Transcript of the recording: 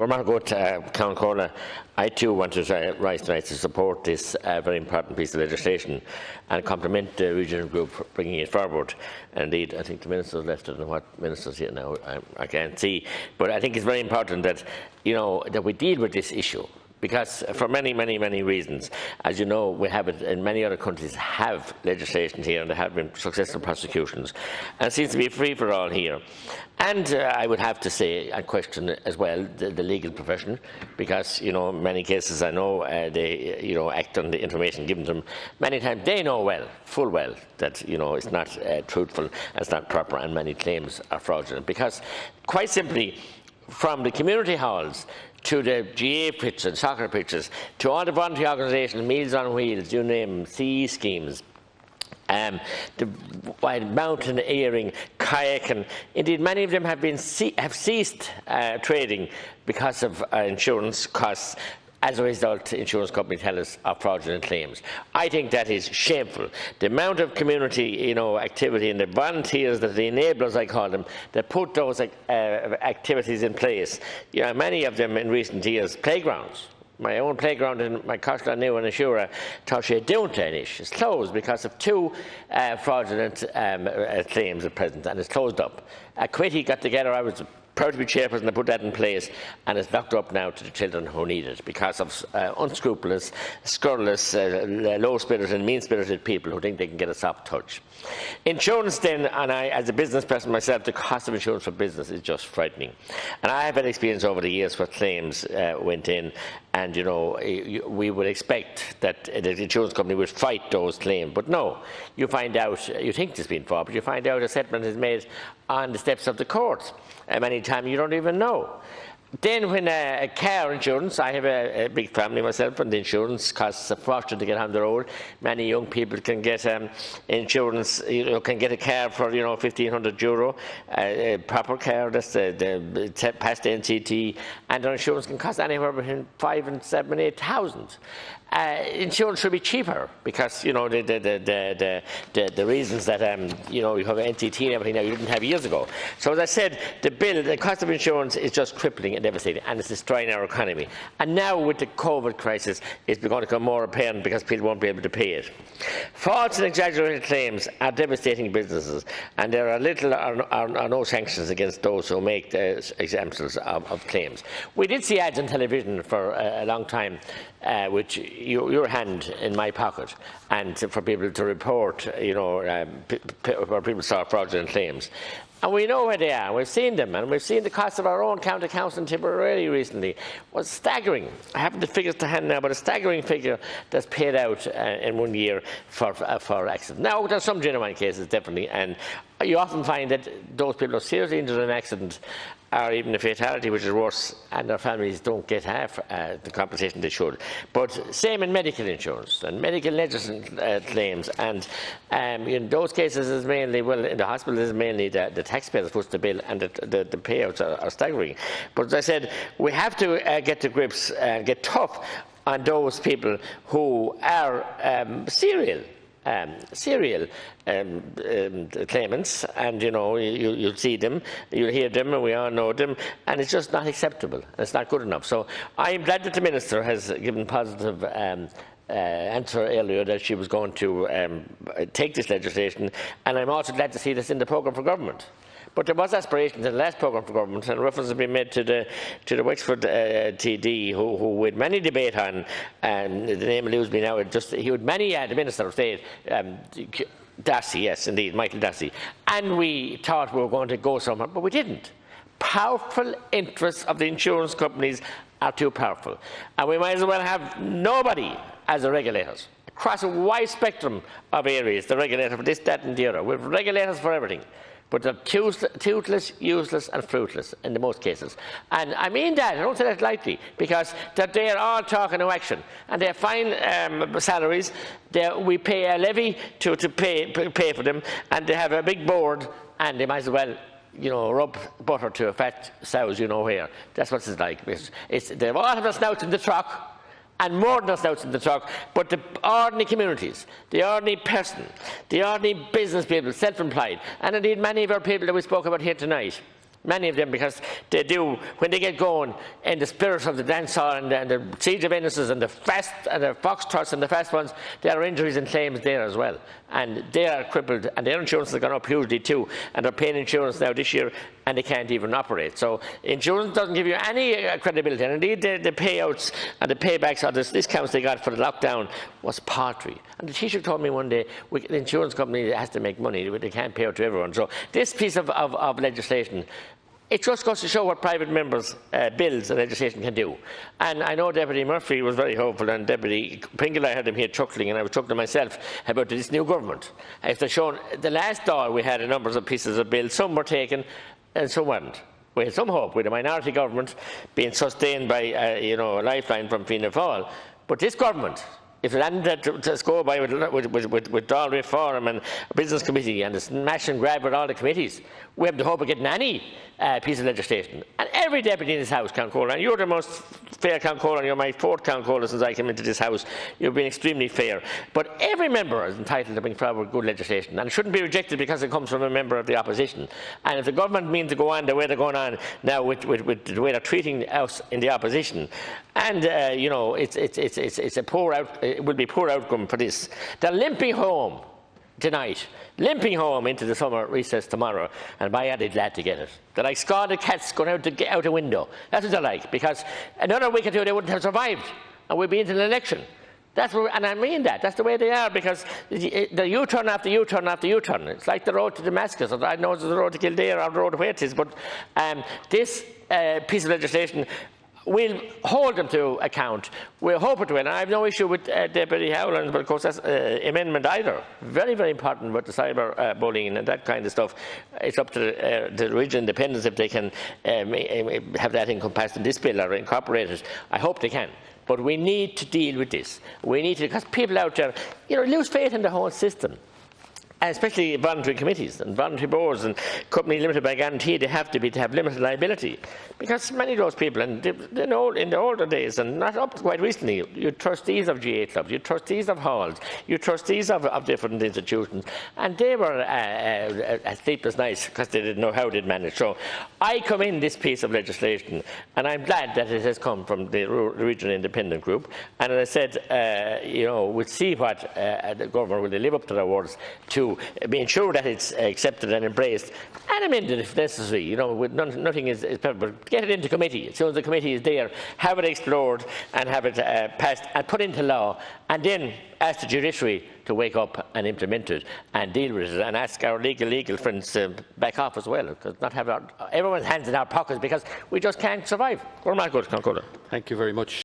Well, Margaret, Count Corner, I too want to rise tonight to support this very important piece of legislation and compliment the regional group for bringing it forward. Indeed, I think the minister left it, and what minister's here now I can't see. But I think it's very important that, that we deal with this issue. Because for many, many, many reasons, as you know, we have it in many other countries have legislation here, and there have been successful prosecutions, and it seems to be free for all here. And I would have to say and question as well the legal profession, because in many cases I know they act on the information given to them. Many times they know full well that it's not truthful, it's not proper, and many claims are fraudulent. Because quite simply, from the community halls to the GA pitches, soccer pitches, to all the voluntary organisations, Meals on Wheels, you name them, CE schemes, the mountaineering, kayaking. Indeed, many of them have ceased trading because of insurance costs. As a result, insurance companies tell us of fraudulent claims. I think that is shameful. The amount of community, activity, and the volunteers, that the enablers, I call them, that put those activities in place. Many of them in recent years, playgrounds. My own playground in my Costa New and Ashura, Toshe Dunish, is closed because of two fraudulent claims at present, and it's closed up. A committee got together. I was proud to be chairperson to put that in place, and it's locked up now to the children who need it because of unscrupulous, scurrilous, low-spirited and mean-spirited people who think they can get a soft touch. Insurance then, and I, as a business person myself, the cost of insurance for business is just frightening. And I have had experience over the years where claims went in, and we would expect that the insurance company would fight those claims, but no. You find out, you think there's been fraud, but you find out a settlement is made on the steps of the court. Many times you don't even know. Then when car insurance, I have a big family myself, and the insurance costs a fortune to get on the road. Many young people can get insurance, can get a car for €1,500, a proper car, that's the past the NCT, and their insurance can cost anywhere between 5 and 7 and 8,000. Insurance should be cheaper because the reasons that you have NTT and everything now you didn't have years ago. So as I said, the cost of insurance is just crippling and devastating, and it's destroying our economy. And now with the COVID crisis, it's going to become more apparent because people won't be able to pay it. False and exaggerated claims are devastating businesses, and there are little or no sanctions against those who make exemptions of claims. We did see ads on television for a long time, which your hand in my pocket, and for people to report, where people saw fraudulent claims. And we know where they are. We've seen them, and we've seen the cost of our own county council in Tipperary recently was staggering. I haven't the figures to hand now, but a staggering figure that's paid out in 1 year for accidents. Now, there's some genuine cases, definitely, and you often find that those people are seriously injured in an accident, or even a fatality, which is worse, and their families don't get half the compensation they should. But same in medical insurance and medical negligence claims, and in those cases is mainly, in the hospital is mainly the taxpayer that puts the bill, and the payouts are staggering. But as I said, we have to get to grips and get tough on those people who are serial claimants, and you'll see them, you'll hear them, and we all know them, and it's just not acceptable. It's not good enough. So I am glad that the Minister has given positive answer earlier that she was going to take this legislation, and I'm also glad to see this in the programme for government. But there was aspirations in the last programme for government, and reference has been made to the Wexford TD, who with many debate on, and the name eludes me now. He had many, the Minister of State, Darcy, yes, indeed, Michael Darcy, and we thought we were going to go somewhere, but we didn't. Powerful interests of the insurance companies are too powerful, and we might as well have nobody as the regulators across a wide spectrum of areas. The regulator for this, that, and the other. We have regulators for everything. But they're toothless, useless and fruitless in the most cases. And I mean that, I don't say that lightly, because they are all talk and no action. And they have fine salaries, we pay a levy to pay for them, and they have a big board, and they might as well rub butter to a fat sows, where. That's what it's like. They've all have their snouts in the truck, and more than us out in the truck, but the ordinary communities, the ordinary person, the ordinary business people, self-employed, and indeed many of our people that we spoke about here tonight, Many of them, because they do, when they get going in the spirit of the dancehall and the siege of innocence and the fast and the foxtrots and the fast ones, there are injuries and claims there as well. And they are crippled, and their insurance has gone up hugely too, and they're paying insurance now this year, and they can't even operate. So insurance doesn't give you any credibility, and indeed the payouts and the paybacks or the discounts they got for the lockdown was paltry. And the Taoiseach told me one day, the insurance company has to make money, they can't pay out to everyone. So this piece of legislation, it just goes to show what private members' bills and legislation can do. And I know Deputy Murphy was very hopeful, and Deputy Pringle, I heard him here chuckling, and I was chuckling myself about this new government. If they're shown, the last Dáil we had a number of pieces of bills, some were taken and some weren't. We had some hope with a minority government being sustained by a lifeline from Fianna Fáil. But this government, if it hadn't to go by with Dáil Reform and Business Committee and the smash and grab with all the committees, we have the hope of getting any piece of legislation. And every deputy in this House, Count Colan, and you're the most fair Count Colan, you're my fourth Count Colan since I came into this House, you've been extremely fair. But every member is entitled to bring forward good legislation, and it shouldn't be rejected because it comes from a member of the opposition. And if the government means to go on the way they're going on now with the way they're treating us in the opposition, and it's a poor it will be poor outcome for this. They're limping home tonight, limping home into the summer recess tomorrow, and by they're glad to get it. They're like scalded cats going out a window. That's what they're like, because another week or two they wouldn't have survived, and we'd be into an election. That's what, and I mean that. That's the way they are, because the U-turn after U-turn after U-turn. It's like the road to Damascus, or I know it's the road to Kildare, or the road to where it is. But this piece of legislation will hold them to account. We're hoping to win. I have no issue with Deputy Howland, but of course that's amendment either. Very, very important with the cyber bullying and that kind of stuff. It's up to the regional independents if they can have that encompassed in this bill or incorporate it. I hope they can. But we need to deal with this. We need to, because people out there, lose faith in the whole system. And especially voluntary committees and voluntary boards and companies limited by guarantee, they have to have limited liability. Because many of those people, and in the older days, and not up to quite recently, you trustees of GA clubs, you trustees of halls, you trustees of different institutions, and they were sleepless nights because they didn't know how they'd manage. So I commend this piece of legislation, and I'm glad that it has come from the Regional Independent Group. And as I said, we'll see what the government will live up to their words to ensure that it's accepted and embraced and amended if necessary. Nothing is perfect, but get it into committee. As soon as the committee is there, have it explored and have it passed and put into law, and then ask the judiciary to wake up and implement it and deal with it, and ask our legal friends to back off as well, because not have everyone's hands in our pockets, because we just can't survive. Thank you very much.